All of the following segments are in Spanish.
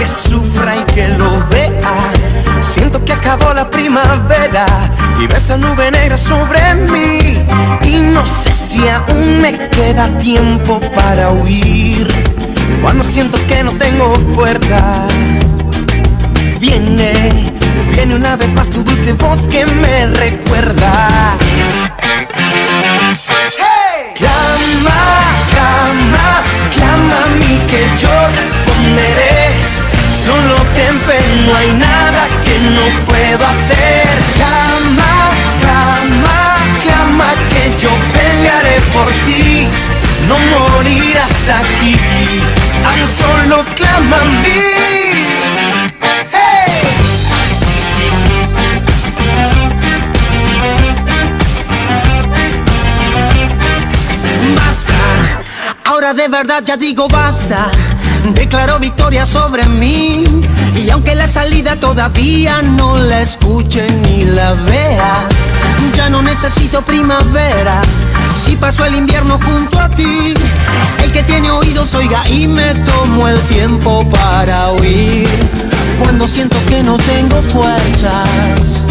que sufra y que lo vea. Siento que acabó la primavera y ves esa nube negra sobre mí. Y no sé si aún me queda tiempo para huir. Cuando siento que no tengo fuerza, viene una vez más tu dulce voz que me recuerda. Hey. Clama a mí que yo responderé. Solo ten fe, no hay nada que no puedo hacer. Clama que yo pelearé por ti. No morirás aquí, tan solo clama a mí. Hey. Basta, ahora de verdad ya digo basta. Declaro victoria sobre mí. Y aunque la salida todavía no la escuche ni la vea, ya no necesito primavera. Si paso el invierno junto a ti, el que tiene oídos oiga y me tomo el tiempo para oír. Cuando siento que no tengo fuerzas,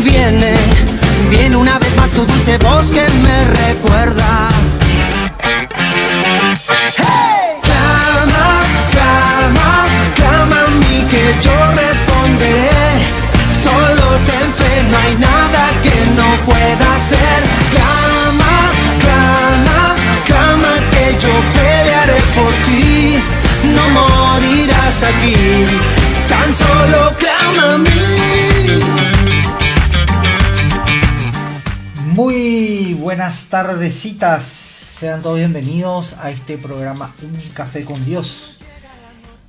viene una vez más tu dulce voz que me recuerda. Clama a mí que yo responderé. Solo ten fe, no hay nada que no pueda hacer. Clama que yo pelearé por ti. No morirás aquí, tan solo clama a mí. Muy buenas tardecitas, sean todos bienvenidos a este programa Un Café con Dios.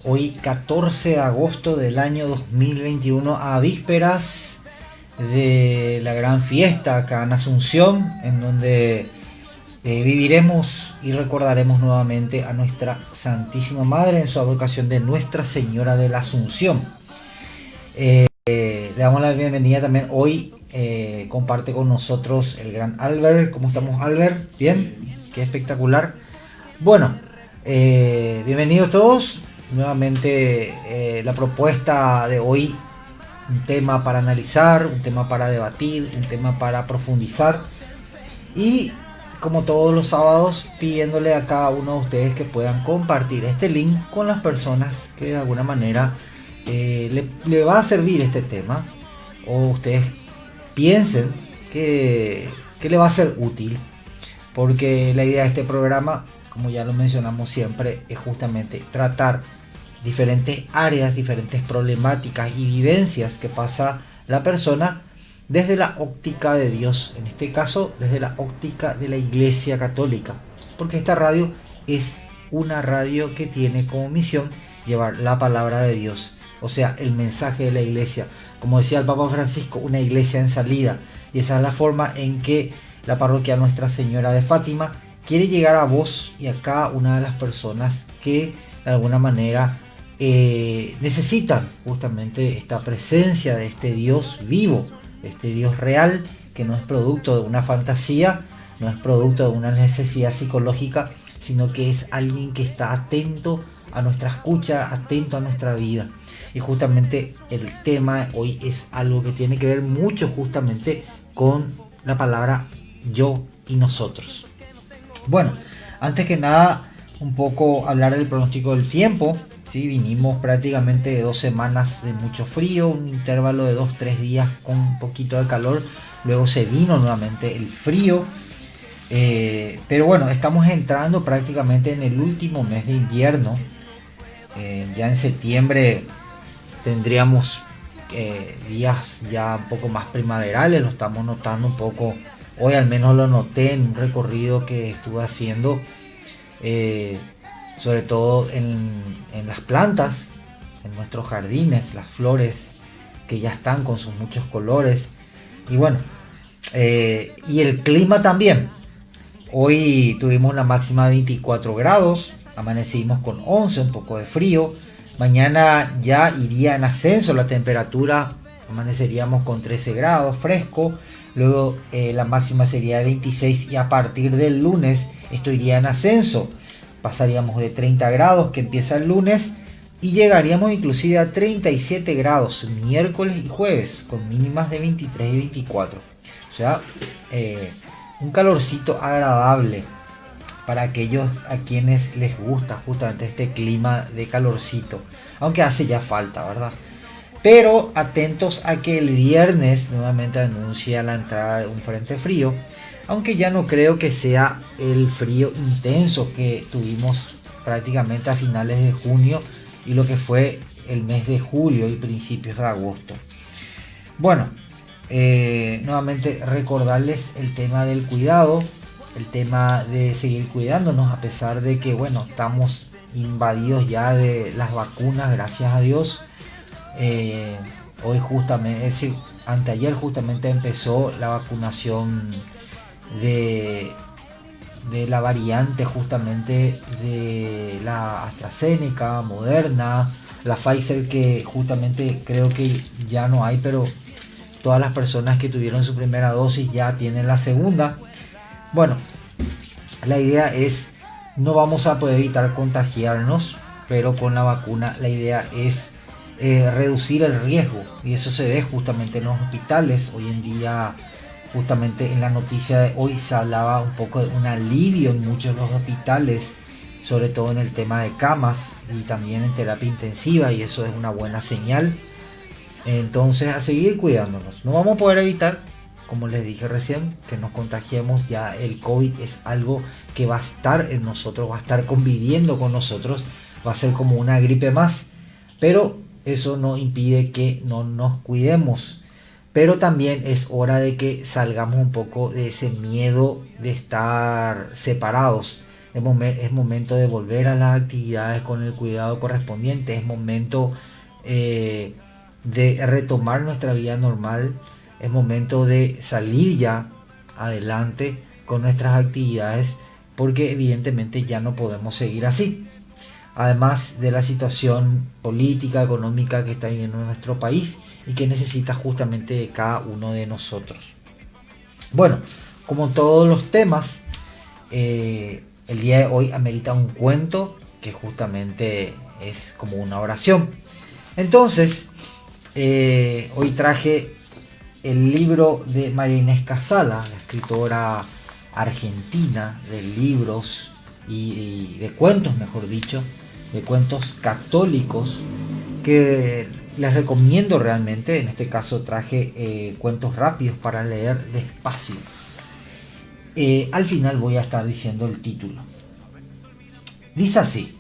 Hoy 14 de agosto del año 2021, a vísperas de la gran fiesta acá en Asunción, en donde viviremos y recordaremos nuevamente a nuestra Santísima Madre en su advocación de Nuestra Señora de la Asunción. Le damos la bienvenida también hoy. Comparte con nosotros el gran Albert. ¿Cómo estamos, Albert? Bien, qué espectacular. Bueno, bienvenidos todos. Nuevamente la propuesta de hoy, un tema para analizar, un tema para debatir, un tema para profundizar. Y como todos los sábados, pidiéndole a cada uno de ustedes que puedan compartir este link con las personas que de alguna manera le va a servir este tema, o ustedes piensen que le va a ser útil, porque la idea de este programa, como ya lo mencionamos siempre, es justamente tratar diferentes áreas, diferentes problemáticas y vivencias que pasa la persona desde la óptica de Dios, en este caso desde la óptica de la Iglesia Católica, porque esta radio es una radio que tiene como misión llevar la palabra de Dios, o sea, el mensaje de la Iglesia. Como decía el Papa Francisco, una iglesia en salida. Y esa es la forma en que la parroquia Nuestra Señora de Fátima quiere llegar a vos y a cada una de las personas que de alguna manera necesitan justamente esta presencia de este Dios vivo, este Dios real, que no es producto de una fantasía, no es producto de una necesidad psicológica, sino que es alguien que está atento a nuestra escucha, atento a nuestra vida. Y justamente el tema hoy es algo que tiene que ver mucho justamente con la palabra yo y nosotros. Bueno, antes que nada, un poco hablar del pronóstico del tiempo. ¿Sí? Vinimos prácticamente de 2 semanas de mucho frío, un intervalo de 2-3 días con un poquito de calor. Luego se vino nuevamente el frío. Pero bueno, estamos entrando prácticamente en el último mes de invierno. Ya en septiembre tendríamos días ya un poco más primaverales, lo estamos notando un poco. Hoy al menos lo noté en un recorrido que estuve haciendo, sobre todo en las plantas, en nuestros jardines, las flores que ya están con sus muchos colores. Y bueno, y el clima también. Hoy tuvimos una máxima de 24 grados, amanecimos con 11, un poco de frío. Mañana ya iría en ascenso la temperatura, amaneceríamos con 13 grados, fresco. Luego la máxima sería de 26 y a partir del lunes esto iría en ascenso. Pasaríamos de 30 grados que empieza el lunes y llegaríamos inclusive a 37 grados miércoles y jueves con mínimas de 23 y 24. O sea, un calorcito agradable para aquellos a quienes les gusta justamente este clima de calorcito, aunque hace ya falta, ¿verdad? Pero atentos a que el viernes nuevamente anuncia la entrada de un frente frío, aunque ya no creo que sea el frío intenso que tuvimos prácticamente a finales de junio y lo que fue el mes de julio y principios de agosto. Bueno, nuevamente recordarles el tema del cuidado, el tema de seguir cuidándonos a pesar de que, bueno, estamos invadidos ya de las vacunas, gracias a Dios. Hoy justamente, es decir, anteayer justamente empezó la vacunación de la variante justamente de la AstraZeneca, Moderna, la Pfizer, que justamente creo que ya no hay, pero todas las personas que tuvieron su primera dosis ya tienen la segunda. Bueno, la idea es, no vamos a poder evitar contagiarnos, pero con la vacuna la idea es reducir el riesgo, y eso se ve justamente en los hospitales. Hoy en día, justamente en la noticia de hoy, se hablaba un poco de un alivio en muchos de los hospitales, sobre todo en el tema de camas y también en terapia intensiva, y eso es una buena señal. Entonces, a seguir cuidándonos. No vamos a poder evitar, como les dije recién, que nos contagiemos. Ya el COVID es algo que va a estar en nosotros, va a estar conviviendo con nosotros, va a ser como una gripe más, pero eso no impide que no nos cuidemos. Pero también es hora de que salgamos un poco de ese miedo de estar separados. Es momento de volver a las actividades con el cuidado correspondiente. Es momento de retomar nuestra vida normal. Es momento de salir ya adelante con nuestras actividades, porque evidentemente ya no podemos seguir así. Además de la situación política, económica que está viviendo nuestro país y que necesita justamente de cada uno de nosotros. Bueno, como todos los temas, el día de hoy amerita un cuento que justamente es como una oración. Entonces, hoy traje el libro de María Inés Casala, la escritora argentina de libros y de cuentos, mejor dicho, de cuentos católicos, que les recomiendo realmente. En este caso traje cuentos rápidos para leer despacio. Al final voy a estar diciendo el título. Dice así: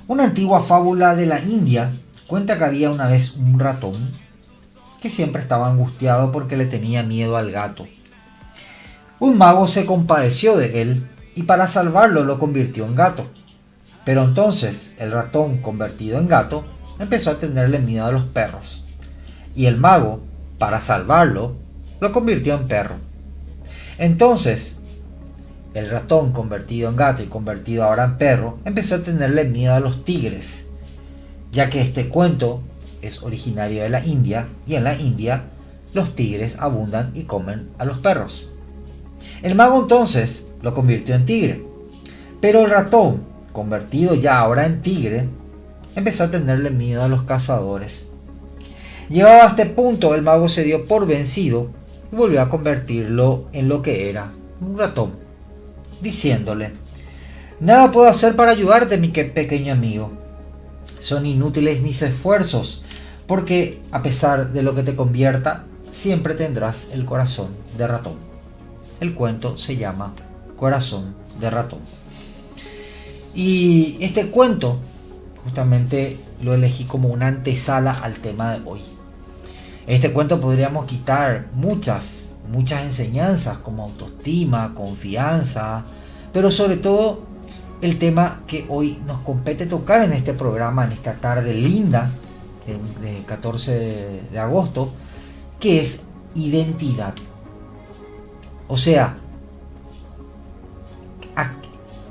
una antigua fábula de la India cuenta que había una vez un ratón que siempre estaba angustiado porque le tenía miedo al gato. Un mago se compadeció de él y para salvarlo lo convirtió en gato. Pero entonces el ratón, convertido en gato, empezó a tenerle miedo a los perros. Y el mago, para salvarlo, lo convirtió en perro. Entonces, el ratón, convertido en gato y convertido ahora en perro, empezó a tenerle miedo a los tigres, ya que este cuento es originario de la India, y en la India los tigres abundan y comen a los perros. El mago entonces lo convirtió en tigre, pero el ratón, convertido ya ahora en tigre, empezó a tenerle miedo a los cazadores. Llegado a este punto, el mago se dio por vencido y volvió a convertirlo en lo que era, un ratón, diciéndole: nada puedo hacer para ayudarte, mi pequeño amigo. Son inútiles mis esfuerzos, porque a pesar de lo que te convierta, siempre tendrás el corazón de ratón. El cuento se llama Corazón de ratón. Y este cuento justamente lo elegí como una antesala al tema de hoy. Este cuento podríamos quitar muchas enseñanzas, como autoestima, confianza, pero sobre todo el tema que hoy nos compete tocar en este programa, en esta tarde linda de 14 de agosto, que es identidad. O sea,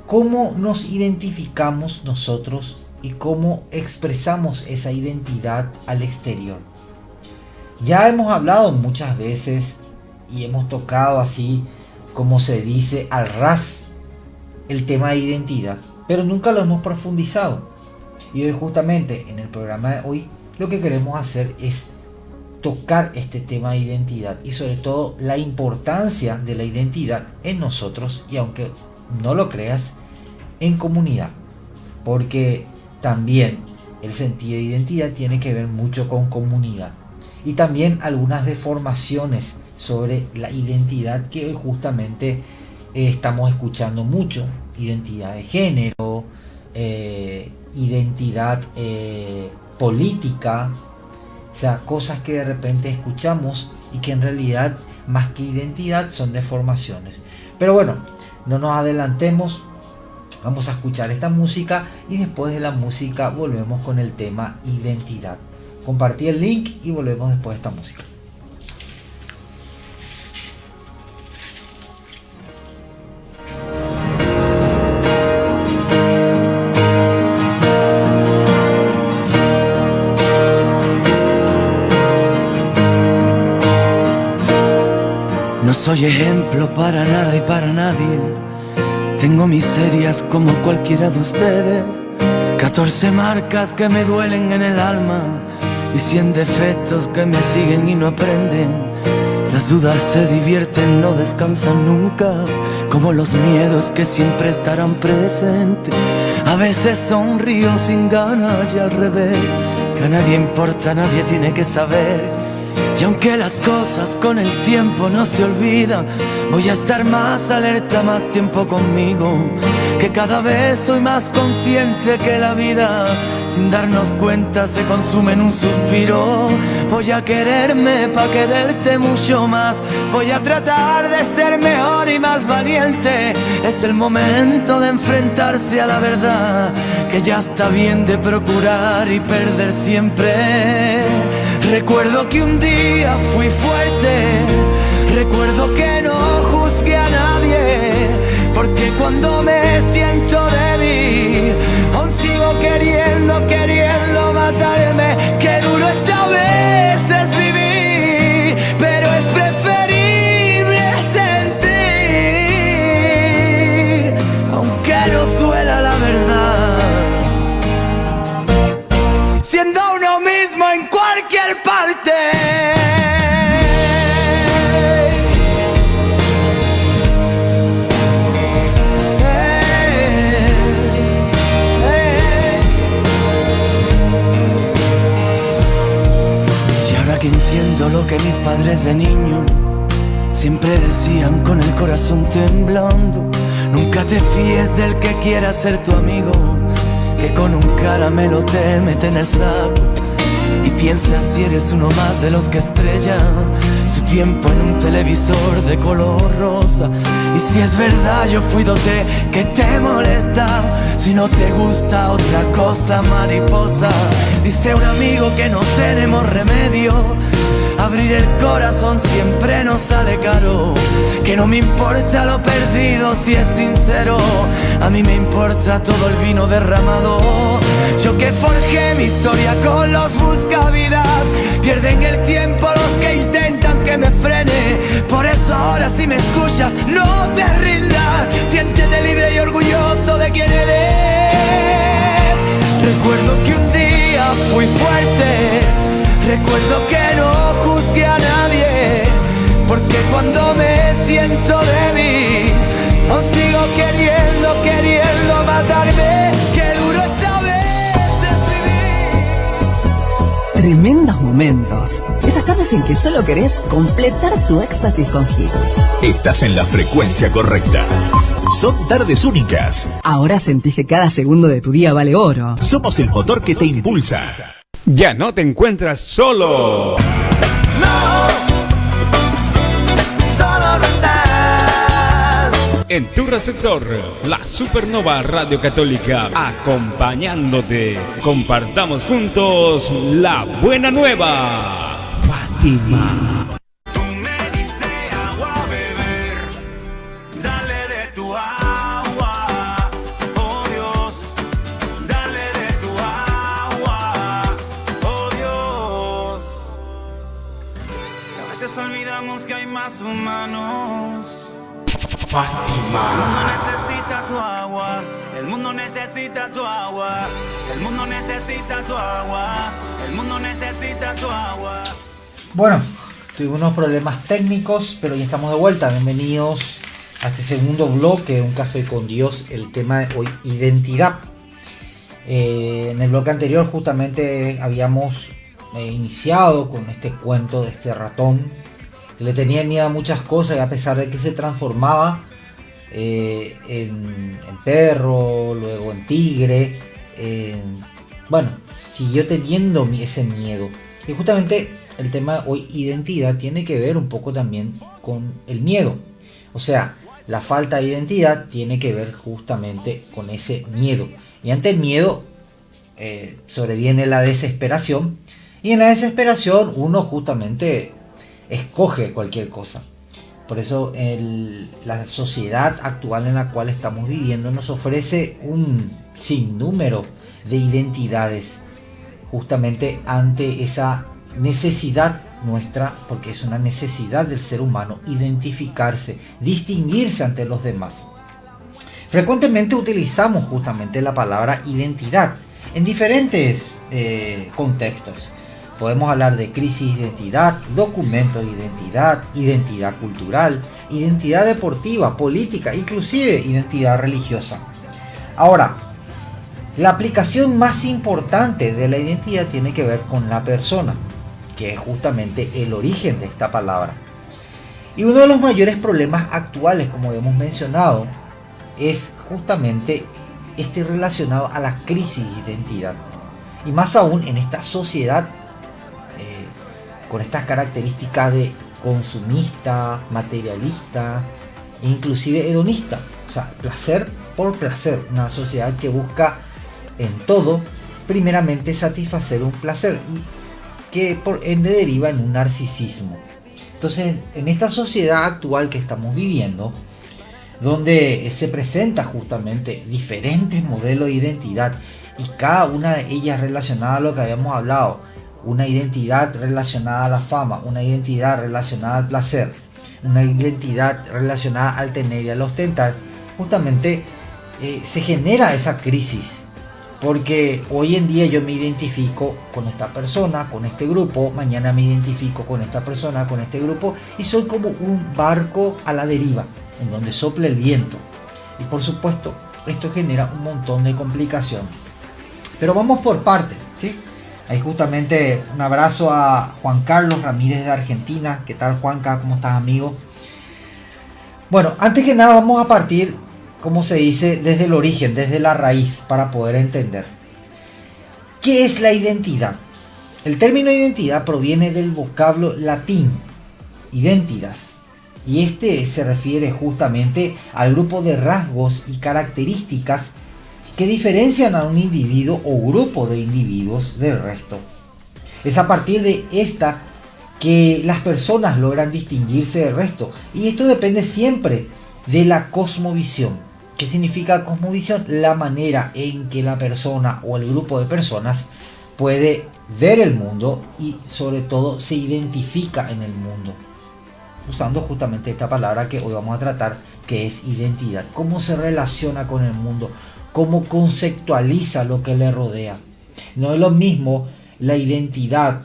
cómo nos identificamos nosotros y cómo expresamos esa identidad al exterior. Ya hemos hablado muchas veces y hemos tocado, así como se dice, al ras el tema de identidad, pero nunca lo hemos profundizado. Y hoy justamente en el programa de hoy lo que queremos hacer es tocar este tema de identidad y sobre todo la importancia de la identidad en nosotros y, aunque no lo creas, en comunidad, porque también el sentido de identidad tiene que ver mucho con comunidad y también algunas deformaciones sobre la identidad que hoy justamente estamos escuchando mucho: identidad de género, identidad política, o sea, cosas que de repente escuchamos y que en realidad más que identidad son deformaciones. Pero bueno, no nos adelantemos, vamos a escuchar esta música y después de la música volvemos con el tema identidad. Compartí el link y volvemos después de esta música. No soy ejemplo para nada y para nadie. Tengo miserias como cualquiera de ustedes. 14 marcas que me duelen en el alma y 100 defectos que me siguen y no aprenden. Las dudas se divierten, no descansan nunca, como los miedos que siempre estarán presentes. A veces sonrío sin ganas y al revés, que a nadie importa, nadie tiene que saber. Y aunque las cosas con el tiempo no se olvidan, voy a estar más alerta, más tiempo conmigo, que cada vez soy más consciente que la vida, sin darnos cuenta, se consume en un suspiro. Voy a quererme pa' quererte mucho más, voy a tratar de ser mejor y más valiente. Es el momento de enfrentarse a la verdad, que ya está bien de procurar y perder siempre. Recuerdo que un día fui fuerte, recuerdo que no juzgué a nadie, porque cuando me siento débil, aún sigo queriendo matarme. Qué duro es a veces vivir, pero es preferible sentir, aunque no suela la verdad, siendo uno mismo en cualquier parte. Y ahora que entiendo lo que mis padres de niño siempre decían con el corazón temblando: nunca te fíes del que quiera ser tu amigo, que con un caramelo te mete en el saco. Y piensa si eres uno más de los que estrellan su tiempo en un televisor de color rosa. Y si es verdad yo fui dote que te molesta, si no te gusta otra cosa, mariposa. Dice un amigo que no tenemos remedio, abrir el corazón siempre nos sale caro, que no me importa lo perdido si es sincero, a mí me importa todo el vino derramado. Yo que forjé mi historia con los buscavidas, pierden el tiempo los que intentan que me frene. Por eso ahora si me escuchas no te rindas, siéntete libre y orgulloso de quien eres. Recuerdo que un día fui fuerte, recuerdo que no juzgué a nadie, porque cuando me siento débil, aún sigo queriendo matarme. Qué duro es a veces vivir. Tremendos momentos. Esas tardes en que solo querés completar tu éxtasis con hits. Estás en la frecuencia correcta. Son tardes únicas. Ahora sentís que cada segundo de tu día vale oro. Somos el motor que te impulsa. Ya no te encuentras solo. Solo no estás En tu receptor, la Supernova Radio Católica, acompañándote. Compartamos juntos la buena nueva. Fátima. Olvidamos que hay más humanos. Fátima. No necesito necesita tu agua, el mundo necesita tu agua, el mundo necesita tu agua, el mundo necesita tu agua. Bueno, tuvimos unos problemas técnicos, pero ya estamos de vuelta. Bienvenidos a este segundo bloque de Un Café con Dios, el tema de hoy, identidad. En el bloque anterior justamente habíamos iniciado con este cuento de este ratón que le tenía miedo a muchas cosas, y a pesar de que se transformaba en perro, luego en tigre, bueno, siguió teniendo ese miedo. Y justamente el tema de hoy, identidad, tiene que ver un poco también con el miedo. O sea, la falta de identidad tiene que ver justamente con ese miedo. Y ante el miedo sobreviene la desesperación. Y en la desesperación uno justamente escoge cualquier cosa. Por eso la sociedad actual en la cual estamos viviendo nos ofrece un sinnúmero de identidades, justamente ante esa necesidad nuestra, porque es una necesidad del ser humano identificarse, distinguirse ante los demás. Frecuentemente utilizamos justamente la palabra identidad en diferentes contextos. Podemos hablar de crisis de identidad, documento de identidad, identidad cultural, identidad deportiva, política, inclusive identidad religiosa. Ahora, la aplicación más importante de la identidad tiene que ver con la persona, que es justamente el origen de esta palabra. Y uno de los mayores problemas actuales, como hemos mencionado, es justamente relacionado a la crisis de identidad. Y más aún en esta sociedad con estas características de consumista, materialista e inclusive hedonista. O sea, placer por placer. Una sociedad que busca en todo primeramente satisfacer un placer y que por ende deriva en un narcisismo. Entonces, en esta sociedad actual que estamos viviendo, donde se presenta justamente diferentes modelos de identidad y cada una de ellas relacionada a lo que habíamos hablado, una identidad relacionada a la fama, una identidad relacionada al placer, una identidad relacionada al tener y al ostentar, justamente se genera esa crisis. Porque hoy en día yo me identifico con esta persona, con este grupo, mañana me identifico con esta persona, con este grupo, y soy como un barco a la deriva, en donde sopla el viento. Y por supuesto, esto genera un montón de complicaciones. Pero vamos por partes, ¿sí? Ahí justamente un abrazo a Juan Carlos Ramírez de Argentina. ¿Qué tal, Juanca? ¿Cómo estás, amigo? Bueno, antes que nada vamos a partir, como se dice, desde el origen, desde la raíz, para poder entender. ¿Qué es la identidad? El término identidad proviene del vocablo latín, identitas, y este se refiere justamente al grupo de rasgos y características que diferencian a un individuo o grupo de individuos del resto. Es a partir de esta que las personas logran distinguirse del resto, y esto depende siempre de la cosmovisión. ¿Qué significa cosmovisión? La manera en que la persona o el grupo de personas puede ver el mundo y sobre todo se identifica en el mundo, usando justamente esta palabra que hoy vamos a tratar, que es identidad. Cómo se relaciona con el mundo, cómo conceptualiza lo que le rodea. No es lo mismo la identidad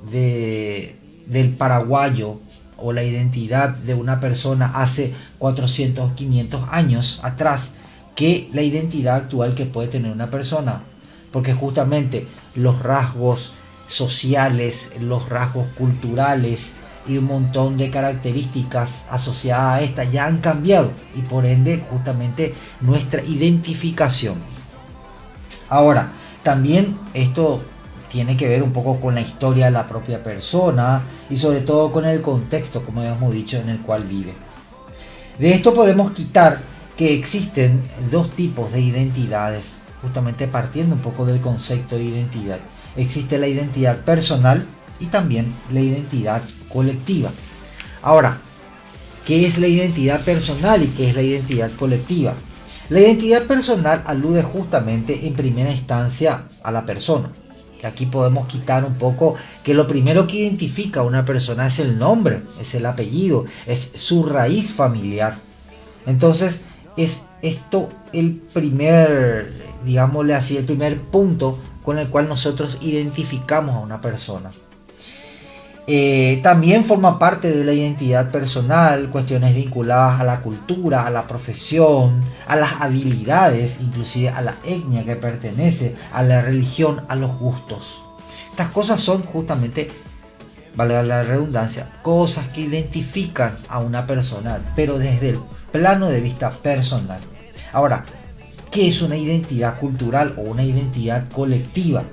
del paraguayo o la identidad de una persona hace 400, 500 años atrás que la identidad actual que puede tener una persona. Porque justamente los rasgos sociales, los rasgos culturales y un montón de características asociadas a esta ya han cambiado, y por ende justamente nuestra identificación. Ahora, también esto tiene que ver un poco con la historia de la propia persona y sobre todo con el contexto, como habíamos dicho, en el cual vive. De esto podemos quitar que existen dos tipos de identidades, justamente partiendo un poco del concepto de identidad. Existe la identidad personal y también la identidad colectiva. Ahora, ¿qué es la identidad personal y qué es la identidad colectiva? La identidad personal alude justamente en primera instancia a la persona. Aquí podemos quitar un poco que lo primero que identifica a una persona es el nombre, es el apellido, es su raíz familiar. Entonces es esto el primer, digámosle así, el primer punto con el cual nosotros identificamos a una persona. También forma parte de la identidad personal cuestiones vinculadas a la cultura, a la profesión, a las habilidades, inclusive a la etnia que pertenece, a la religión, a los gustos. Estas cosas son justamente, valga la redundancia, cosas que identifican a una persona, pero desde el plano de vista personal. Ahora, ¿qué es una identidad cultural o una identidad colectiva?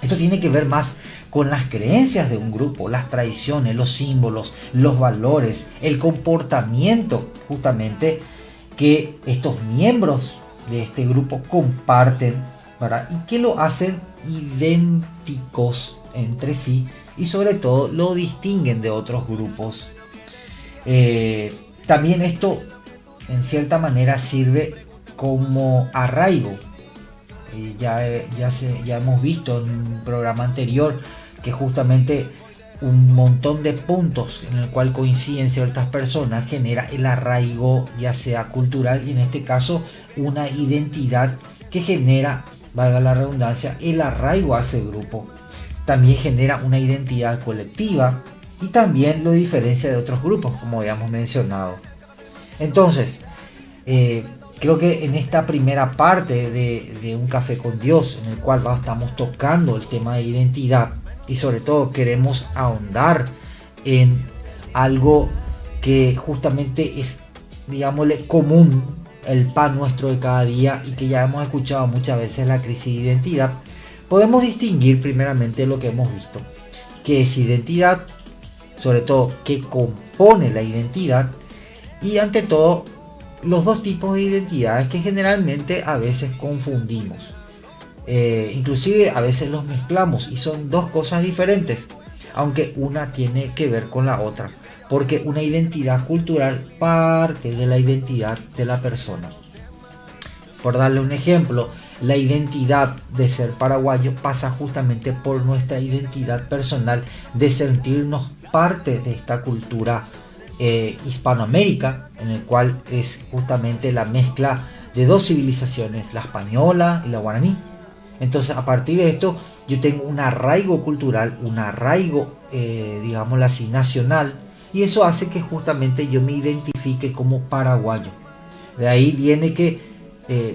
Esto tiene que ver más con las creencias de un grupo, las tradiciones, los símbolos, los valores, el comportamiento justamente que estos miembros de este grupo comparten, ¿verdad? Y que lo hacen idénticos entre sí y sobre todo lo distinguen de otros grupos. También esto en cierta manera sirve como arraigo. Ya hemos visto en un programa anterior que justamente un montón de puntos en el cual coinciden ciertas personas genera el arraigo, ya sea cultural y en este caso una identidad que genera, valga la redundancia, el arraigo a ese grupo. También genera una identidad colectiva y también lo diferencia de otros grupos, como habíamos mencionado. Entonces, creo que en esta primera parte de Un Café con Dios, en el cual estamos tocando el tema de identidad y sobre todo queremos ahondar en algo que justamente es, digámosle, común, el pan nuestro de cada día y que ya hemos escuchado muchas veces, la crisis de identidad, podemos distinguir primeramente lo que hemos visto, que es identidad, sobre todo qué compone la identidad y ante todo los dos tipos de identidades que generalmente a veces confundimos. Inclusive a veces los mezclamos y son dos cosas diferentes, aunque una tiene que ver con la otra, porque una identidad cultural parte de la identidad de la persona. Por darle un ejemplo, la identidad de ser paraguayo pasa justamente por nuestra identidad personal de sentirnos parte de esta cultura Hispanoamérica, en el cual es justamente la mezcla de dos civilizaciones, la española y la guaraní. Entonces, a partir de esto, yo tengo un arraigo cultural, un arraigo, digámoslo así, nacional, y eso hace que justamente yo me identifique como paraguayo. De ahí viene que,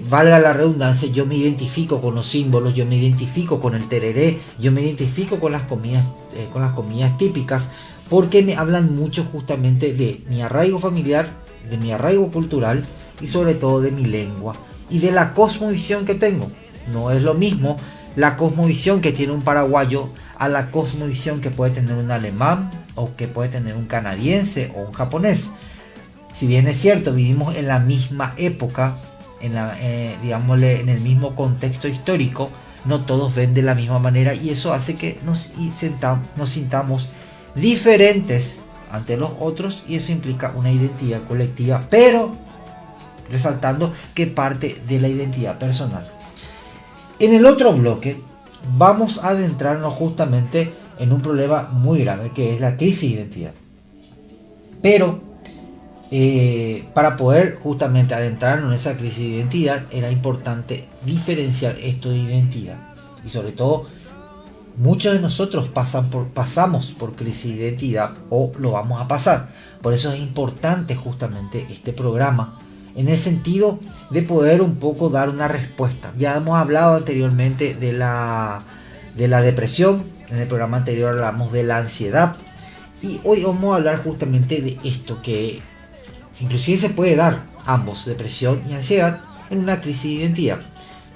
valga la redundancia, yo me identifico con los símbolos, yo me identifico con el tereré, yo me identifico con las comidas típicas, porque me hablan mucho justamente de mi arraigo familiar, de mi arraigo cultural y sobre todo de mi lengua y de la cosmovisión que tengo. No es lo mismo la cosmovisión que tiene un paraguayo a la cosmovisión que puede tener un alemán o que puede tener un canadiense o un japonés. Si bien es cierto, vivimos en la misma época, digámosle, en el mismo contexto histórico, no todos ven de la misma manera y eso hace que nos sintamos diferentes ante los otros y eso implica una identidad colectiva, pero resaltando que parte de la identidad personal. En el otro bloque vamos a adentrarnos justamente en un problema muy grave que es la crisis de identidad. Pero para poder justamente adentrarnos en esa crisis de identidad era importante diferenciar esto de identidad. Y sobre todo, muchos de nosotros pasamos por crisis de identidad o lo vamos a pasar. Por eso es importante justamente este programa en el sentido de poder un poco dar una respuesta. Ya hemos hablado anteriormente de la depresión, en el programa anterior hablamos de la ansiedad y hoy vamos a hablar justamente de esto, que inclusive se puede dar ambos, depresión y ansiedad, en una crisis de identidad.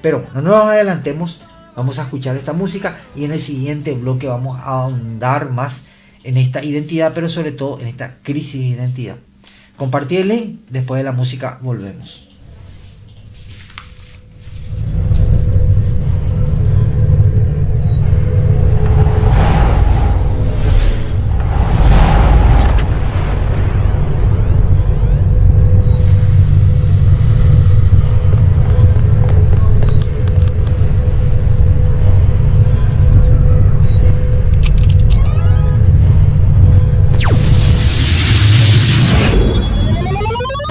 Pero no nos adelantemos, vamos a escuchar esta música y en el siguiente bloque vamos a ahondar más en esta identidad, pero sobre todo en esta crisis de identidad. Compartí el link, después de la música volvemos.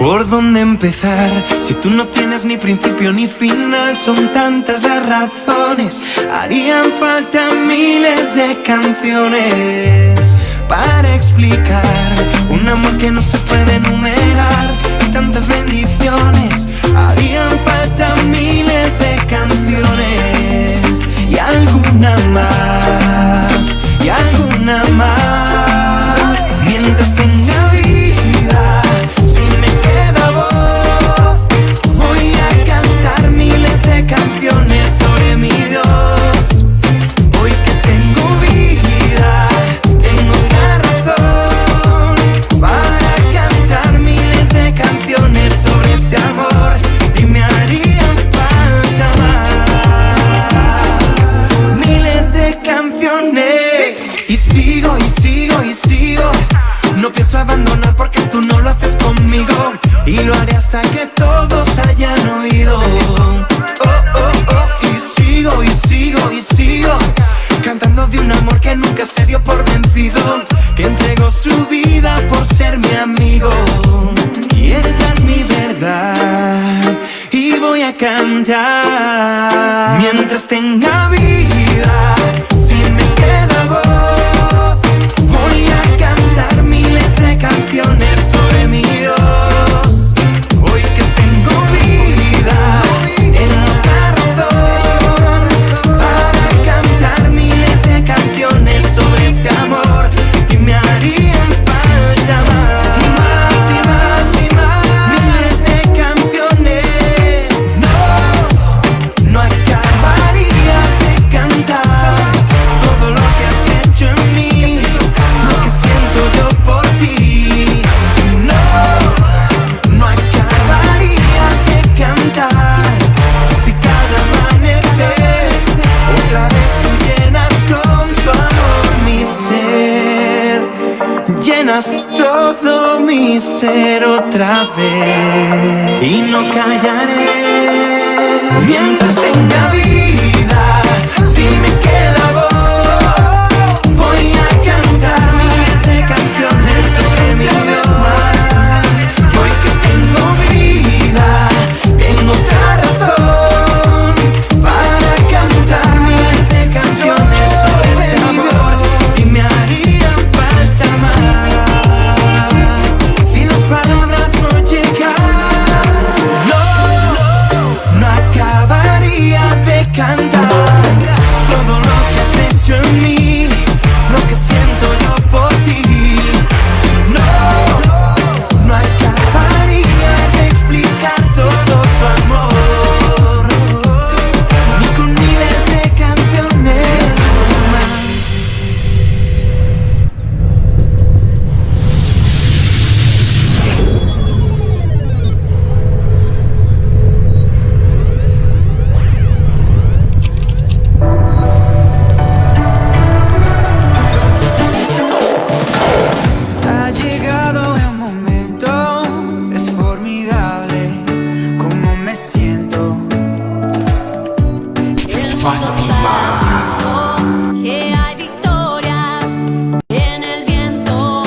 ¿Por dónde empezar? Si tú no tienes ni principio ni final, son tantas las razones. Harían falta miles de canciones para explicar un amor que no se puede enumerar y tantas bendiciones. Harían falta miles de canciones y alguna más, y alguna más. Mientras tenga vida, si me queda voz, voy a cantar miles de canciones sobre mi Dios. Hoy que tengo vida, tengo otra razón para cantar miles de canciones sobre este amor, y me harían falta más miles de canciones. Y sigo, y sigo, y sigo. No pienso abandonar porque tú no lo haces conmigo, y lo haré hasta que todos hayan oído. Oh, oh, oh. Y sigo, y sigo, y sigo, cantando de un amor que nunca se dio por vencido, que entregó su vida por ser mi amigo. Y esa es mi verdad, y voy a cantar mientras tenga vida. Si me queda voz, voy a cantar miles de canciones sobre mi Dios. Hoy que tengo vida, tengo otra razón para cantar miles de canciones sobre este amor, y me harían falta más, y más, y más, y más, miles de canciones. No acabaría de cantar todo lo que has hecho en mí, lo que siento yo por ti. No acabaría de cantar si cada amanecer otra vez tú llenas con tu amor mi ser, llenas todo mi ser otra vez, y no callaré mientras tenga vida. Si me queda voz, voy a cantar miles de canciones sobre mi Dios. Hoy que tengo vida, tengo otra razón para cantar miles de canciones sobre este amor, y me harían falta más si las palabras no llegan. No acabaría de cantar todo lo que has hecho en mí, lo que siento yo por ti. No acabaría de explicar todo tu amor, ni con miles de canciones más. Ha llegado el momento, es formidable como me siento. Que hay victoria en el viento.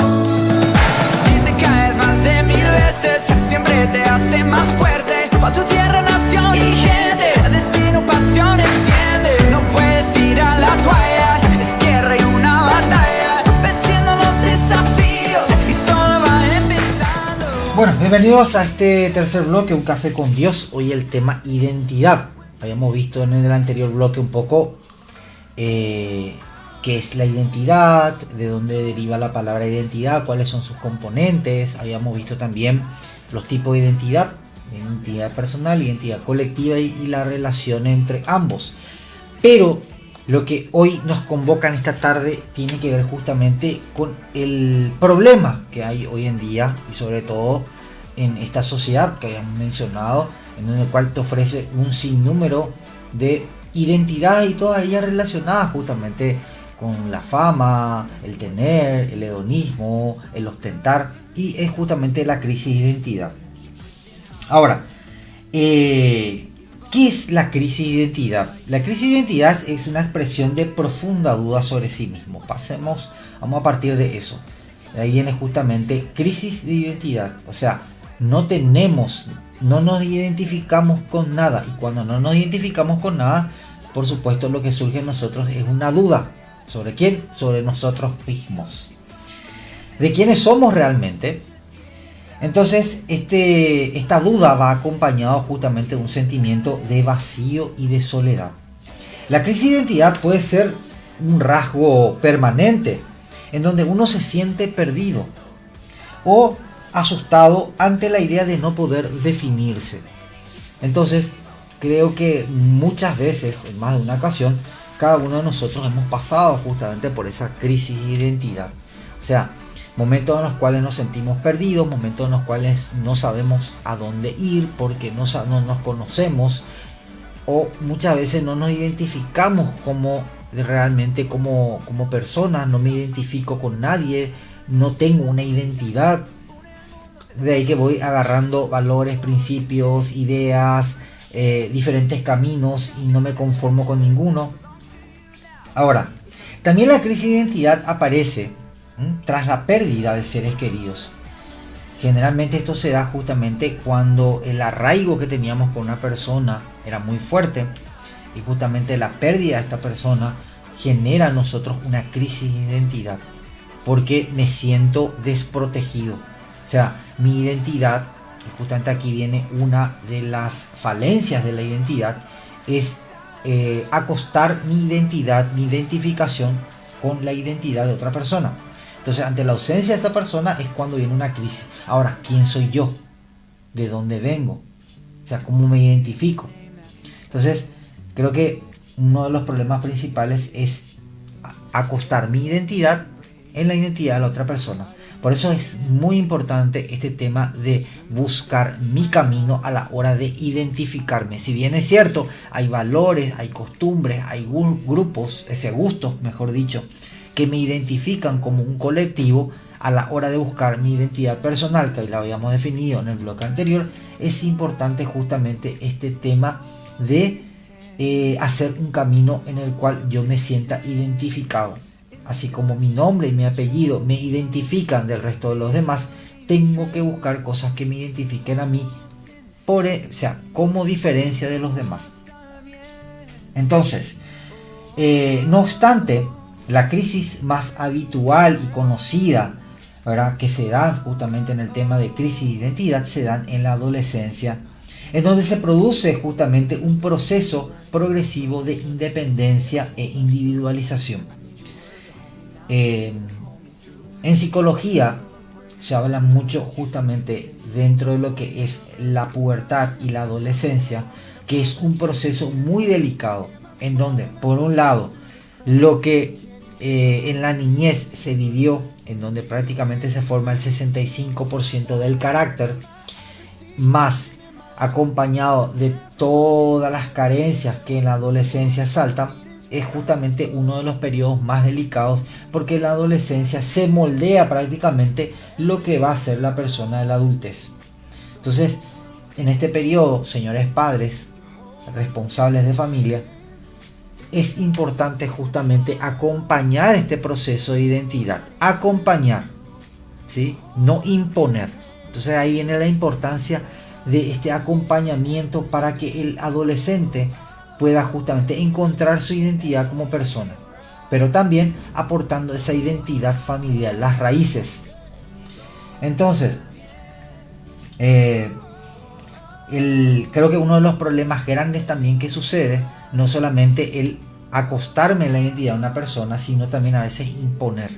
Si te caes más de 1000 veces, siempre te hace más fuerte. Pa' tu tierra, nación y gente, destino, pasión, enciende. No puedes tirar la toalla, es guerra y una batalla, venciendo los desafíos, y solo va empezando. Bueno, bienvenidos a este tercer bloque, Un Café con Dios. Hoy el tema identidad. Habíamos visto en el anterior bloque un poco qué es la identidad, de dónde deriva la palabra identidad, cuáles son sus componentes. Habíamos visto también los tipos de identidad personal, identidad colectiva y la relación entre ambos. Pero lo que hoy nos convoca en esta tarde tiene que ver justamente con el problema que hay hoy en día, y sobre todo en esta sociedad que habíamos mencionado, en el cual te ofrece un sinnúmero de identidades, y todas ellas relacionadas justamente con la fama, el tener, el hedonismo, el ostentar, y es justamente la crisis de identidad. Ahora, ¿qué es la crisis de identidad? La crisis de identidad es una expresión de profunda duda sobre sí mismo. Vamos a partir de eso. De ahí viene justamente crisis de identidad, o sea, no nos identificamos con nada. Y cuando no nos identificamos con nada, por supuesto lo que surge en nosotros es una duda. ¿Sobre quién? Sobre nosotros mismos. ¿De quiénes somos realmente? Entonces esta duda va acompañado justamente de un sentimiento de vacío y de soledad. La crisis de identidad puede ser un rasgo permanente en donde uno se siente perdido o asustado ante la idea de no poder definirse. Entonces creo que muchas veces, en más de una ocasión, cada uno de nosotros hemos pasado justamente por esa crisis de identidad. O sea, momentos en los cuales nos sentimos perdidos, momentos en los cuales no sabemos a dónde ir porque no nos conocemos, o muchas veces no nos identificamos realmente como personas, no me identifico con nadie, no tengo una identidad. De ahí que voy agarrando valores, principios, ideas, diferentes caminos y no me conformo con ninguno. Ahora, también la crisis de identidad aparece tras la pérdida de seres queridos. Generalmente esto se da justamente cuando el arraigo que teníamos con una persona era muy fuerte y justamente la pérdida de esta persona genera en nosotros una crisis de identidad porque me siento desprotegido. O sea, mi identidad, y justamente aquí viene una de las falencias de la identidad, es acostar mi identidad, mi identificación con la identidad de otra persona. Entonces, ante la ausencia de esa persona es cuando viene una crisis. Ahora, ¿quién soy yo? ¿De dónde vengo? O sea, ¿cómo me identifico? Entonces, creo que uno de los problemas principales es acostar mi identidad en la identidad de la otra persona. Por eso es muy importante este tema de buscar mi camino a la hora de identificarme. Si bien es cierto, hay valores, hay costumbres, hay grupos, gustos, mejor dicho, que me identifican como un colectivo, a la hora de buscar mi identidad personal, que ahí la habíamos definido en el bloque anterior, es importante justamente este tema de hacer un camino en el cual yo me sienta identificado. Así como mi nombre y mi apellido me identifican del resto de los demás, tengo que buscar cosas que me identifiquen a mí, como diferencia de los demás. Entonces, no obstante, la crisis más habitual y conocida, ¿verdad?, que se da justamente en el tema de crisis de identidad, se dan en la adolescencia, en donde se produce justamente un proceso progresivo de independencia e individualización. En psicología se habla mucho justamente dentro de lo que es la pubertad y la adolescencia, que es un proceso muy delicado, en donde por un lado lo que en la niñez se vivió, en donde prácticamente se forma el 65% del carácter, más acompañado de todas las carencias que en la adolescencia saltan, es justamente uno de los periodos más delicados, porque la adolescencia se moldea prácticamente lo que va a ser la persona de la adultez. Entonces, en este periodo, señores padres, responsables de familia, es importante justamente acompañar este proceso de identidad, acompañar, ¿sí?, no imponer. Entonces ahí viene la importancia de este acompañamiento para que el adolescente pueda justamente encontrar su identidad como persona, pero también aportando esa identidad familiar, las raíces. Entonces, creo que uno de los problemas grandes también que sucede, no solamente el acostarme en la identidad de una persona, sino también a veces imponer.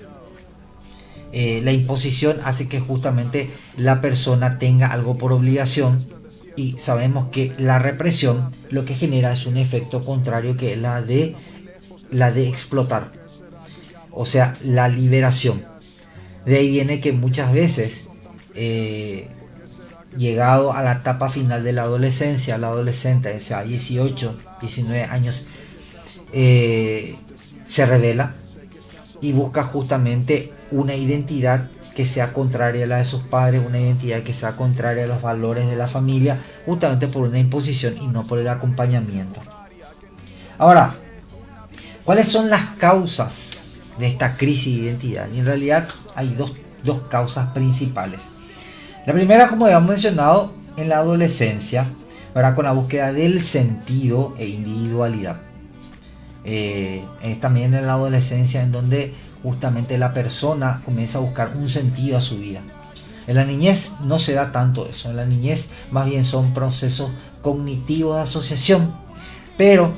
La imposición hace que justamente la persona tenga algo por obligación, y sabemos que la represión lo que genera es un efecto contrario, que es la de explotar, o sea, la liberación. De ahí viene que muchas veces, llegado a la etapa final de la adolescencia, el adolescente, o sea, 18, 19 años, se revela y busca justamente una identidad que sea contraria a la de sus padres, una identidad que sea contraria a los valores de la familia, justamente por una imposición y no por el acompañamiento. Ahora, ¿cuáles son las causas de esta crisis de identidad? Y en realidad hay dos causas principales. La primera, como habíamos mencionado, en la adolescencia, ¿verdad? Con la búsqueda del sentido e individualidad. Es también en la adolescencia en donde justamente la persona comienza a buscar un sentido a su vida. En la niñez no se da tanto eso, en la niñez más bien son procesos cognitivos de asociación, pero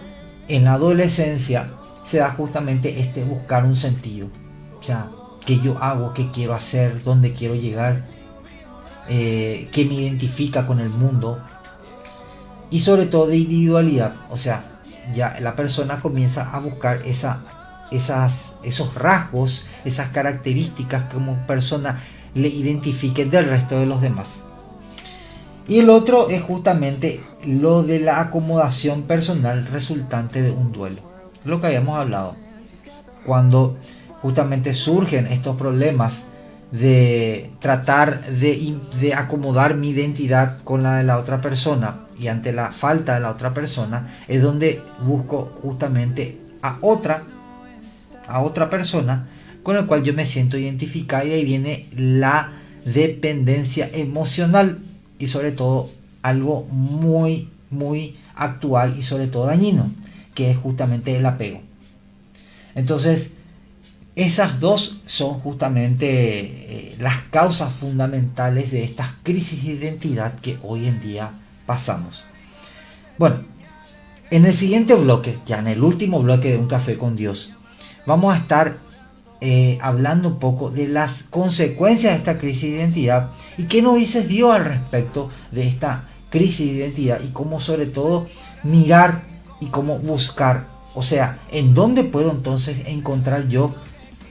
en la adolescencia se da justamente este buscar un sentido. O sea, ¿qué yo hago? ¿Qué quiero hacer? ¿Dónde quiero llegar? ¿Qué me identifica con el mundo? Y sobre todo de individualidad. O sea, ya la persona comienza a buscar esos rasgos, esas características que como persona le identifiquen del resto de los demás. Y el otro es justamente lo de la acomodación personal resultante de un duelo. Lo que habíamos hablado. Cuando justamente surgen estos problemas de tratar de acomodar mi identidad con la de la otra persona, y ante la falta de la otra persona es donde busco justamente a otra persona con el cual yo me siento identificado, y ahí viene la dependencia emocional, y sobre todo algo muy muy actual y sobre todo dañino, que es justamente el apego. Entonces esas dos son justamente las causas fundamentales de estas crisis de identidad que hoy en día pasamos. Bueno, en el siguiente bloque, ya en el último bloque de Un Café con Dios, vamos a estar hablando un poco de las consecuencias de esta crisis de identidad y qué nos dice Dios al respecto de esta crisis de identidad, y cómo sobre todo mirar y cómo buscar, o sea, en dónde puedo entonces encontrar yo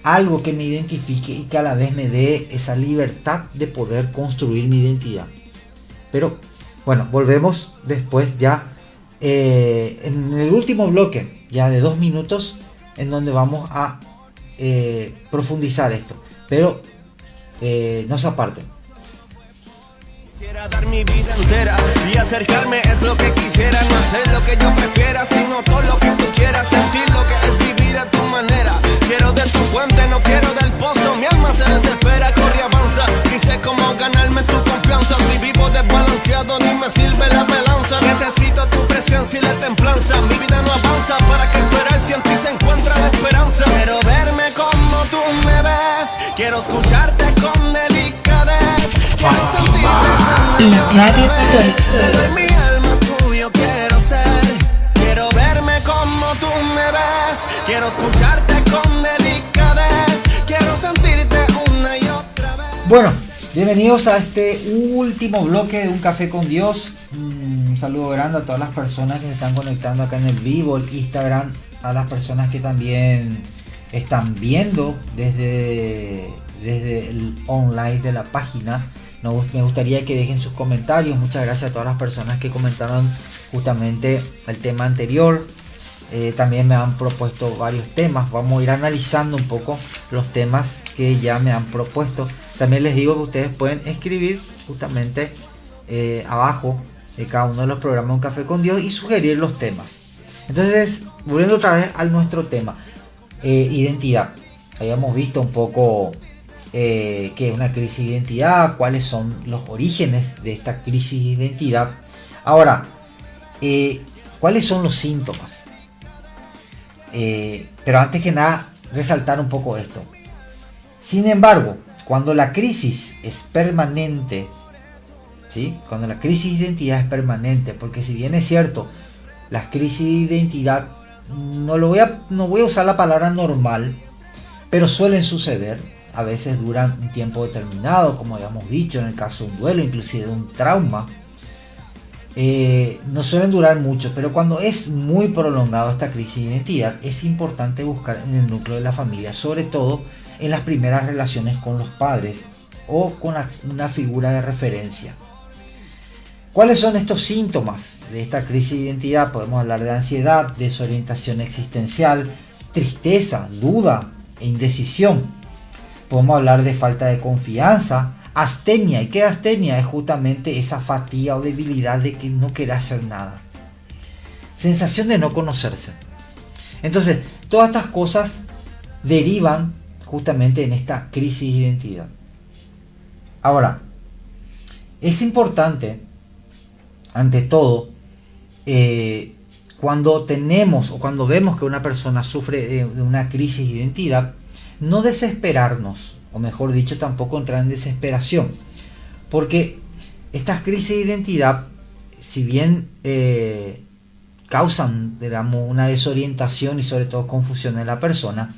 algo que me identifique y que a la vez me dé esa libertad de poder construir mi identidad. Pero bueno, volvemos después ya en el último bloque, ya de 2 minutos, en donde vamos a profundizar esto. Pero no se aparten. Quisiera dar mi vida entera y acercarme es lo que quisiera, no hacer lo que yo prefiera, sino todo lo que tú quieras, sentir lo que es vivir a tu manera. Quiero de tu fuente, no quiero del pozo, mi alma se desespera, corre y avanza, y sé cómo ganarme tu confianza. Si vivo desbalanceado ni me sirve la melanza, necesito tu presencia y la templanza. Mi vida no avanza, para que esperar si en ti se encuentra la esperanza. Quiero verme como tú me ves, quiero escucharte con delicadez, quiero sentirte. La Radio Católica. Te doy mi alma, tuyo quiero ser. Quiero verme como tú me ves. Quiero escucharte con delicadez. Quiero sentirte una y otra vez. Bueno, bienvenidos a este último bloque de Un Café con Dios. Un saludo grande a todas las personas que se están conectando acá en el vivo, el Instagram, a las personas que también están viendo desde el online de la página. Me gustaría que dejen sus comentarios. Muchas gracias a todas las personas que comentaron justamente el tema anterior. También me han propuesto varios temas. Vamos a ir analizando un poco los temas que ya me han propuesto. También les digo que ustedes pueden escribir justamente abajo de cada uno de los programas de Un Café con Dios y sugerir los temas. Entonces, volviendo otra vez a nuestro tema, identidad. Habíamos visto un poco que es una crisis de identidad, cuáles son los orígenes de esta crisis de identidad. Ahora, ¿cuáles son los síntomas? Pero antes que nada, resaltar un poco esto. Sin embargo, cuando la crisis es permanente, ¿sí? Cuando la crisis de identidad es permanente, porque si bien es cierto, las crisis de identidad, no voy a usar la palabra normal, pero suelen suceder. A veces duran un tiempo determinado, como habíamos dicho, en el caso de un duelo, inclusive de un trauma. No suelen durar mucho, pero cuando es muy prolongado esta crisis de identidad, es importante buscar en el núcleo de la familia, sobre todo en las primeras relaciones con los padres o con una figura de referencia. ¿Cuáles son estos síntomas de esta crisis de identidad? Podemos hablar de ansiedad, desorientación existencial, tristeza, duda e indecisión. Podemos hablar de falta de confianza, astenia. ¿Y qué astenia? Es justamente esa fatiga o debilidad de que no quiere hacer nada. Sensación de no conocerse. Entonces, todas estas cosas derivan justamente en esta crisis de identidad. Ahora, Es importante, ante todo, cuando tenemos o cuando vemos que una persona sufre de una crisis de identidad, no desesperarnos, o mejor dicho, tampoco entrar en desesperación, porque estas crisis de identidad, si bien causan, digamos, una desorientación y sobre todo confusión en la persona,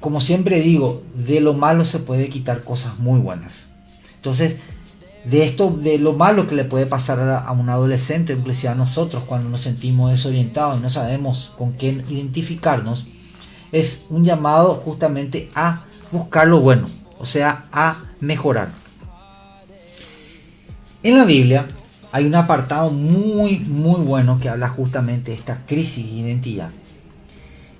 como siempre digo, de lo malo se puede quitar cosas muy buenas. Entonces, de lo malo que le puede pasar a un adolescente, inclusive a nosotros, cuando nos sentimos desorientados y no sabemos con quién identificarnos, es un llamado justamente a buscar lo bueno, o sea, a mejorar. En la Biblia hay un apartado muy bueno que habla justamente de esta crisis de identidad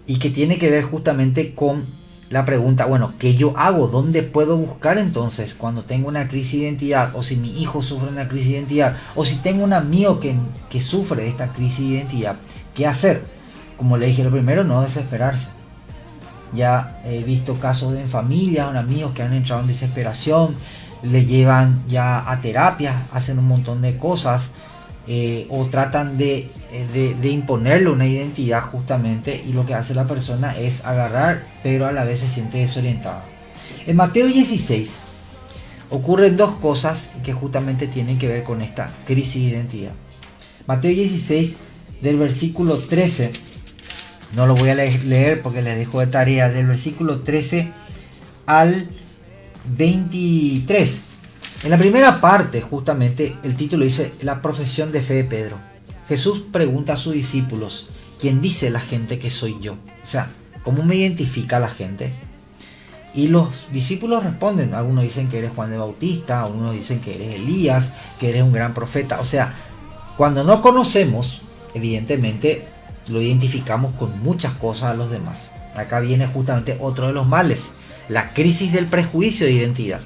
y que tiene que ver justamente con la pregunta, bueno, ¿qué yo hago? ¿Dónde puedo buscar entonces cuando tengo una crisis de identidad? O si mi hijo sufre una crisis de identidad, o si tengo un amigo que sufre de esta crisis de identidad, ¿qué hacer? Como le dije lo primero, no desesperarse. Ya he visto casos en familias, en amigos que han entrado en desesperación, le llevan ya a terapias, hacen un montón de cosas, o tratan de imponerle una identidad justamente, y lo que hace la persona es agarrar, pero a la vez se siente desorientada. En Mateo 16 ocurren dos cosas que justamente tienen que ver con esta crisis de identidad. Mateo 16 del versículo 13, no lo voy a leer porque les dejo de tarea, del versículo 13 al 23. En la primera parte, justamente, el título dice la profesión de fe de Pedro. Jesús pregunta a sus discípulos, ¿quién dice la gente que soy yo? O sea, ¿cómo me identifica la gente? Y los discípulos responden, algunos dicen que eres Juan de Bautista, algunos dicen que eres Elías, que eres un gran profeta. O sea, cuando no conocemos, evidentemente lo identificamos con muchas cosas a los demás. Acá viene justamente otro de los males, la crisis del prejuicio de identidad.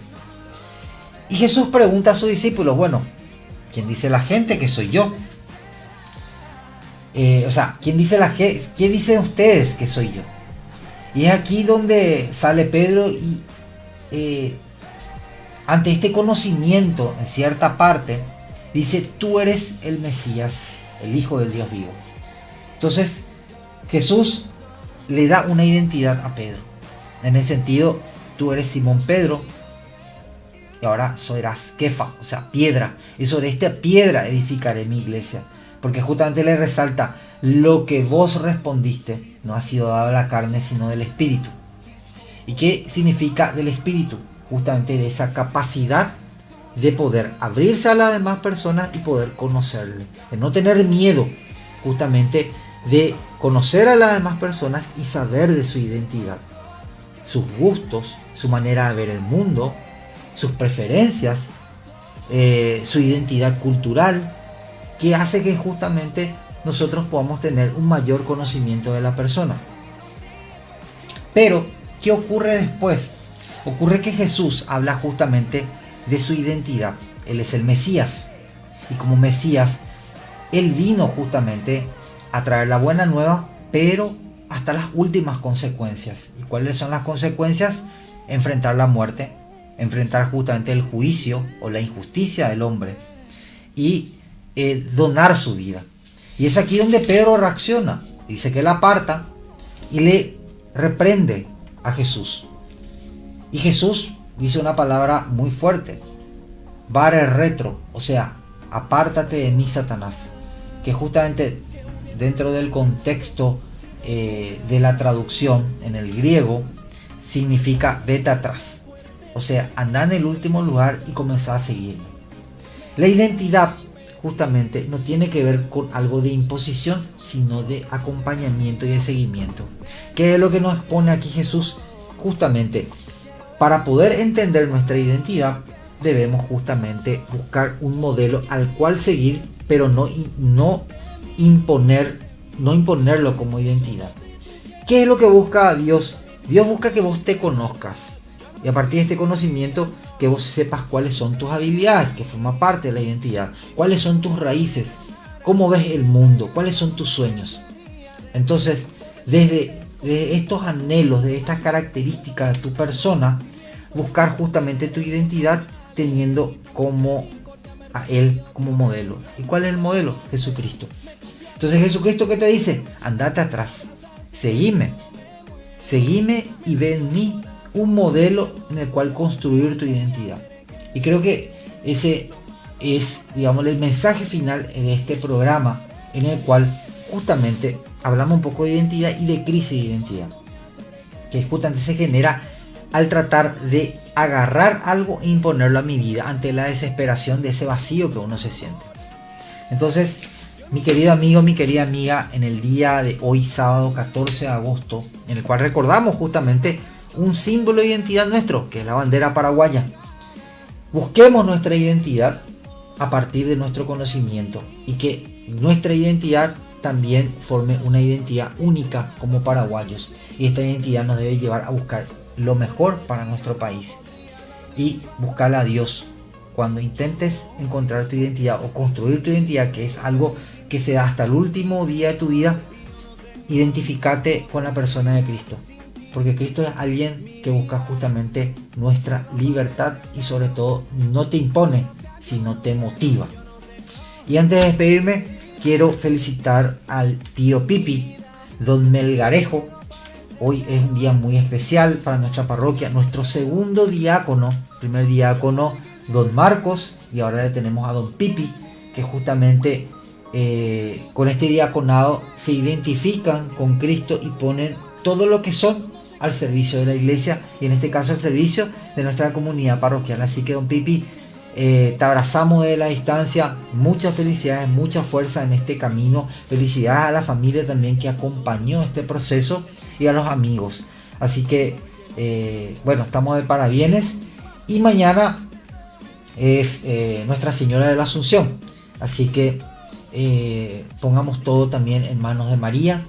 Y Jesús pregunta a sus discípulos, bueno, ¿quién dice la gente que soy yo? ¿quién dicen ustedes que soy yo? Y es aquí donde sale Pedro y ante este conocimiento, en cierta parte, dice, tú eres el Mesías, el Hijo del Dios vivo. Entonces, Jesús le da una identidad a Pedro. En el sentido, tú eres Simón Pedro, y ahora serás Kefa, o sea, piedra. Y sobre esta piedra edificaré mi iglesia. Porque justamente le resalta, lo que vos respondiste no ha sido dado a la carne, sino del Espíritu. ¿Y qué significa del Espíritu? Justamente de esa capacidad de poder abrirse a las demás personas y poder conocerle. De no tener miedo, justamente, de conocer a las demás personas y saber de su identidad. Sus gustos, su manera de ver el mundo, sus preferencias, su identidad cultural, que hace que justamente nosotros podamos tener un mayor conocimiento de la persona. Pero, ¿qué ocurre después? Ocurre que Jesús habla justamente de su identidad. Él es el Mesías. Y como Mesías, Él vino justamente a traer la buena nueva, pero hasta las últimas consecuencias. ¿Y cuáles son las consecuencias? Enfrentar la muerte, enfrentar justamente el juicio o la injusticia del hombre y donar su vida. Y es aquí donde Pedro reacciona. Dice que la aparta y le reprende a Jesús. Y Jesús dice una palabra muy fuerte, vare retro, o sea, apártate de mí, Satanás, que justamente dentro del contexto de la traducción en el griego significa vete atrás, o sea, anda en el último lugar y comenzá a seguirme. La identidad justamente no tiene que ver con algo de imposición, sino de acompañamiento y de seguimiento. ¿Qué es lo que nos expone aquí Jesús? Justamente, para poder entender nuestra identidad, debemos justamente buscar un modelo al cual seguir, pero no imponerlo como identidad. ¿Qué es lo que busca Dios? Dios busca que vos te conozcas. Y a partir de este conocimiento, que vos sepas cuáles son tus habilidades, que forma parte de la identidad, cuáles son tus raíces, cómo ves el mundo, cuáles son tus sueños. Entonces, desde estos anhelos, de estas características de tu persona, buscar justamente tu identidad teniendo como a Él como modelo. ¿Y cuál es el modelo? Jesucristo. Entonces Jesucristo, ¿qué te dice? Andate atrás, seguime y ve en mí un modelo en el cual construir tu identidad. Y creo que ese es, digamos, el mensaje final de este programa, en el cual justamente hablamos un poco de identidad y de crisis de identidad, que justamente se genera al tratar de agarrar algo e imponerlo a mi vida ante la desesperación de ese vacío que uno se siente. Entonces, mi querido amigo, mi querida amiga, en el día de hoy, sábado 14 de agosto, en el cual recordamos justamente un símbolo de identidad nuestro, que es la bandera paraguaya. Busquemos nuestra identidad a partir de nuestro conocimiento y que nuestra identidad también forme una identidad única como paraguayos. Y esta identidad nos debe llevar a buscar lo mejor para nuestro país y buscar a Dios. Cuando intentes encontrar tu identidad o construir tu identidad, que es algo que se da hasta el último día de tu vida, identificate con la persona de Cristo, porque Cristo es alguien que busca justamente nuestra libertad y sobre todo no te impone, sino te motiva. Y antes de despedirme, quiero felicitar al tío Pipi, don Melgarejo. Hoy es un día muy especial para nuestra parroquia. Nuestro segundo diácono, primer diácono, don Marcos, y ahora le tenemos a don Pipi, que justamente con este diaconado se identifican con Cristo y ponen todo lo que son al servicio de la iglesia, y en este caso al servicio de nuestra comunidad parroquial. Así que don Pipi, te abrazamos de la distancia, muchas felicidades, mucha fuerza en este camino, felicidades a la familia también que acompañó este proceso y a los amigos. Así que bueno, estamos de parabienes, y mañana es Nuestra Señora de la Asunción, así que pongamos todo también en manos de María,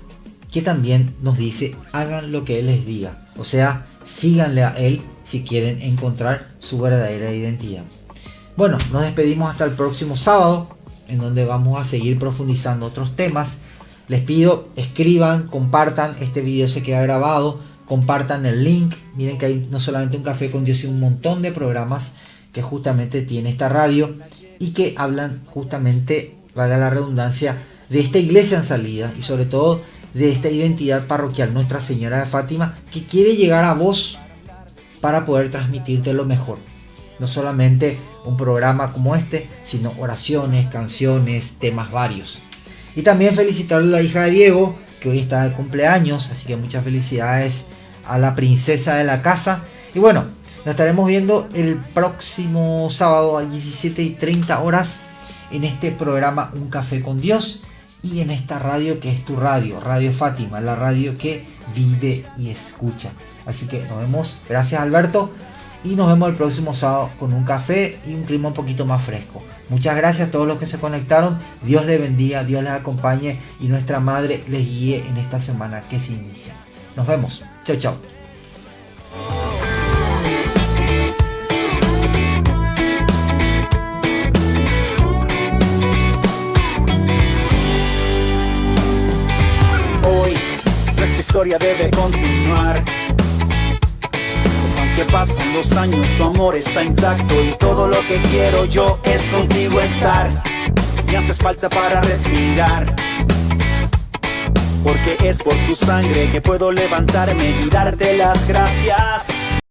que también nos dice: hagan lo que Él les diga, o sea, síganle a Él si quieren encontrar su verdadera identidad. Bueno, nos despedimos hasta el próximo sábado, en donde vamos a seguir profundizando otros temas. Les pido, escriban, compartan, este video se queda grabado, compartan el link. Miren que hay no solamente Un Café con Dios, sino un montón de programas que justamente tiene esta radio y que hablan justamente, valga la redundancia, de esta iglesia en salida y sobre todo de esta identidad parroquial, Nuestra Señora de Fátima, que quiere llegar a vos para poder transmitirte lo mejor. No solamente un programa como este, sino oraciones, canciones, temas varios. Y también felicitarle a la hija de Diego, que hoy está de cumpleaños, así que muchas felicidades a la princesa de la casa. Y bueno, nos estaremos viendo el próximo sábado a 17:30 horas en este programa Un Café con Dios y en esta radio que es tu radio, Radio Fátima, la radio que vive y escucha. Así que nos vemos, gracias Alberto, y nos vemos el próximo sábado con un café y un clima un poquito más fresco. Muchas gracias a todos los que se conectaron, Dios les bendiga, Dios les acompañe y nuestra Madre les guíe en esta semana que se inicia. Nos vemos, chao chao. Hoy nuestra historia debe continuar. Que pasan los años, tu amor está intacto y todo lo que quiero yo es contigo estar. Me haces falta para respirar, porque es por tu sangre que puedo levantarme y darte las gracias.